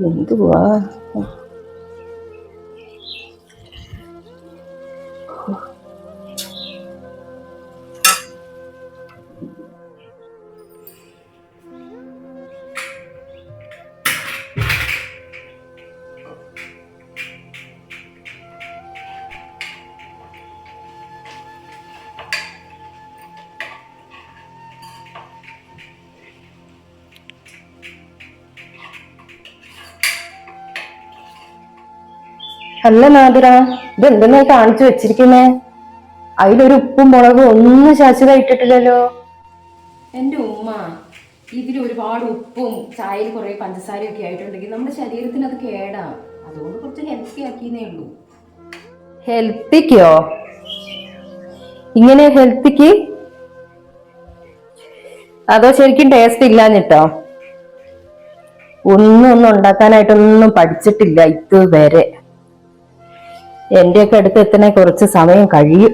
എന്തുവാ അല്ല നാദിറ, ഇതെന്തെന്നാ കാണിച്ചു വെച്ചിരിക്കുന്നേ? അതിലൊരു ഉപ്പും മുളകും ഒന്നും ശാശ്വതമായിട്ടിട്ടില്ലല്ലോ. എൻ്റെ ഉമ്മ, ഇതിൽ ഒരുപാട് ഉപ്പും ചായയിൽ കുറെ പഞ്ചസാരയും ഒക്കെ ആയിട്ടുണ്ടെങ്കിൽ നമ്മുടെ ശരീരത്തിന് അത് കേടാ. അതുകൊണ്ട് കുറച്ച് ഹെൽത്തി ആക്കിയെന്നേ ഉള്ളൂ. ഹെൽത്തിക്കോ? ഇങ്ങനെ ഹെൽത്തിക്ക്? അതോ ശരിക്കും ടേസ്റ്റ് ഇല്ലാഞ്ഞിട്ടോ? ഒന്നും ഉണ്ടാക്കാനായിട്ടൊന്നും പഠിച്ചിട്ടില്ല ഇതുവരെ. എന്റെയൊക്കെ അടുത്ത് എത്തണേ കുറച്ച് സമയം കഴിയും.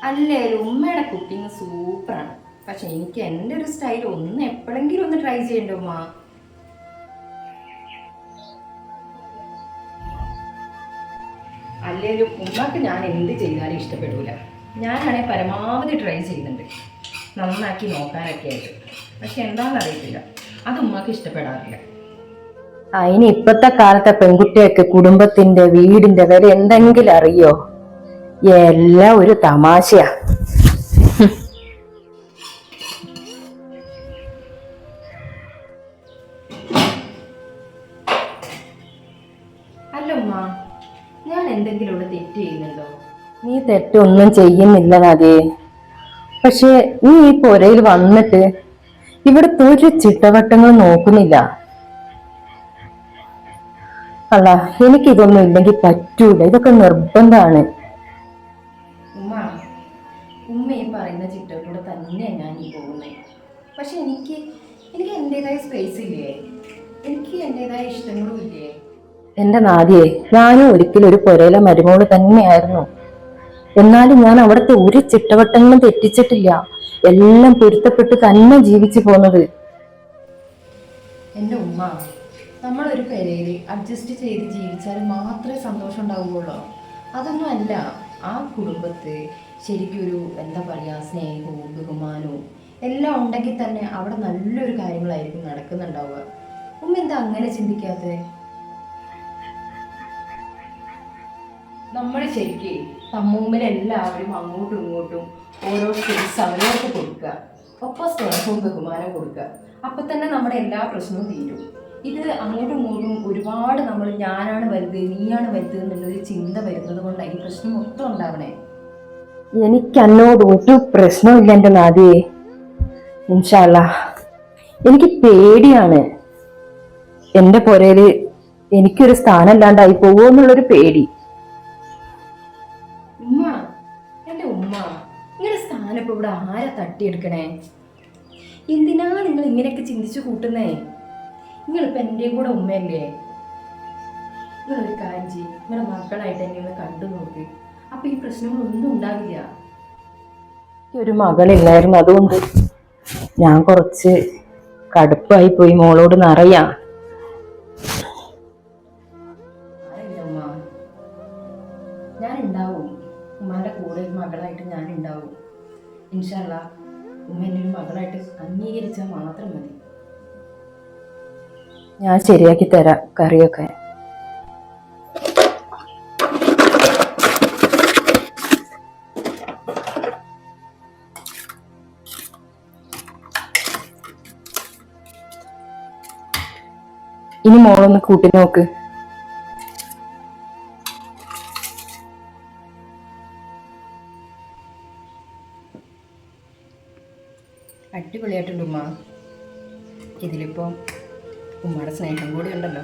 അല്ലേ, ഉമ്മയുടെ കുക്കിംഗ് സൂപ്പറാണ്. പക്ഷെ എനിക്ക് എൻ്റെ ഒരു സ്റ്റൈൽ ഒന്ന് എപ്പോഴെങ്കിലും ഒന്ന് ട്രൈ ചെയ്യണ്ടേ ഉമ്മ? അല്ലേലും ഉമ്മക്ക് ഞാൻ എന്ത് ചെയ്താലും ഇഷ്ടപ്പെടൂല. ഞാനാണെങ്കിൽ പരമാവധി ട്രൈ ചെയ്യുന്നുണ്ട് നന്നാക്കി നോക്കാനൊക്കെ ആയിട്ട്. പക്ഷെ എന്താണെന്ന് അറിയത്തില്ല, അത് ഉമ്മക്ക് ഇഷ്ടപ്പെടാറില്ല. അതിന് ഇപ്പത്തെ കാലത്തെ പെൺകുട്ടിയൊക്കെ കുടുംബത്തിന്റെ വീടിന്റെ വില എന്തെങ്കിലും അറിയോ? എല്ലാം ഒരു തമാശയാ. അല്ല ഉമ്മ, ഞാൻ എന്തെങ്കിലും ഇവിടെ തെറ്റ് ചെയ്യുന്നുണ്ടോ? നീ തെറ്റൊന്നും ചെയ്യുന്നില്ല നദി. പക്ഷെ നീ ഈ പുരയിൽ വന്നിട്ട് ഇവിടുത്തെ ഒരു ചിട്ടവട്ടങ്ങൾ നോക്കുന്നില്ല. അല്ല, എനിക്കിതൊന്നും ഇല്ലെങ്കിൽ പറ്റൂല. ഇതൊക്കെ നിർബന്ധമാണ്. ഉമ്മ ഈ പറയുന്ന ചിട്ടയിലൂടെ തന്നെയാണ് ഞാൻ ഈ പോകുന്നത്. പക്ഷെ എനിക്ക് എനിക്ക് എൻ്റെതായ സ്പേസ് ഇല്ലേ? എനിക്ക് എൻ്റെതായ ഇഷ്ടങ്ങളും ഇല്ലേ? എന്റെ നാദിയെ, ഞാനും ഒരിക്കലും ഒരു പുരയിലെ മരുമോള് തന്നെയായിരുന്നു. എന്നാലും ഞാൻ അവിടുത്തെ ഒരു ചിട്ടവട്ടങ്ങളും തെറ്റിച്ചിട്ടില്ല. എല്ലാം പൊരുത്തപ്പെട്ട് തന്നെ ജീവിച്ചു പോന്നത്. എൻ്റെ ഉമ്മ, നമ്മളൊരു പെരയിൽ അഡ്ജസ്റ്റ് ചെയ്ത് ജീവിച്ചാൽ മാത്രമേ സന്തോഷം ഉണ്ടാവുകയുള്ളൂ. അതൊന്നും അല്ല. ആ കുടുംബത്ത് ശരിക്കും ഒരു എന്താ പറയുക, സ്നേഹവും ബഹുമാനവും എല്ലാം ഉണ്ടെങ്കിൽ തന്നെ അവിടെ നല്ലൊരു കാര്യങ്ങളായിരിക്കും നടക്കുന്നുണ്ടാവുക. ഉമ്മ എന്താ അങ്ങനെ ചിന്തിക്കാത്തത്? നമ്മൾ ശരിക്ക് തമ്മൂമ്മിൽ എല്ലാവരും അങ്ങോട്ടും ഇങ്ങോട്ടും ഓരോ സ്പേസ് അവരവർക്ക് കൊടുക്കുക, ഒപ്പം സ്നേഹവും ബഹുമാനവും കൊടുക്കുക. അപ്പം തന്നെ നമ്മുടെ എല്ലാ പ്രശ്നവും തീരും. ഇത് അങ്ങോട്ടും ഇങ്ങോട്ടും ഒരുപാട് നമ്മൾ ഞാനാണ് വലുത് നീയാണ് വലുത് എന്നുള്ളൊരു ചിന്ത വരുന്നത് കൊണ്ടാണ് ഈ പ്രശ്നം മൊത്തം ഉണ്ടാവണേ. എനിക്ക് എന്നോട് ഒരു പ്രശ്നമില്ല എന്റെ നാദിയെ. ഇൻഷാ അല്ലാഹ്. എനിക്ക് പേടിയാണ് എന്റെ പുരയില് എനിക്കൊരു സ്ഥാനം ഇല്ലാണ്ടായി പോവോ എന്നുള്ളൊരു പേടി. ഉമ്മ, എൻ്റെ ഉമ്മ, നിങ്ങളുടെ സ്ഥാനം ഇപ്പൊ ഇവിടെ ആരാ തട്ടിയെടുക്കണേ? എന്തിനാ നിങ്ങൾ ഇങ്ങനെയൊക്കെ ചിന്തിച്ചു കൂട്ടുന്നേ? നിങ്ങളിപ്പോൾ എൻ്റെയും കൂടെ ഉമ്മയല്ലേ? നിങ്ങളൊരു കാര്യം ചെയ്യും, നിങ്ങളുടെ മക്കളായിട്ട് എന്നെ ഒന്ന് കണ്ടു നോക്ക്. അപ്പൊ ഈ പ്രശ്നങ്ങളൊന്നും ഉണ്ടാവില്ല. ഒരു മകളില്ലായിരുന്നു, അതുകൊണ്ട് ഞാൻ കുറച്ച് കടുപ്പായി പോയി മോളോട് നിറയാം. ഉമ്മ, ഞാൻ ഉണ്ടാവും. ഉമ്മാന്റെ കൂടെ ഒരു മകളായിട്ട് ഞാൻ ഉണ്ടാവും. ഇൻഷാ അല്ലാഹ് ഉമ്മ എന്നെ ഒരു മകളായിട്ട് അംഗീകരിച്ചാൽ മാത്രം മതി. ഞാൻ ശരിയാക്കി തരാം കറിയൊക്കെ. ഇനി മോളൊന്ന് കൂട്ടി നോക്ക്. അടിപൊളിയായിട്ടുണ്ട് ഉമ്മ. ഇതിലിപ്പോൾ ഉമ്മയുടെ സ്നേഹം കൂടി ഉണ്ടല്ലോ.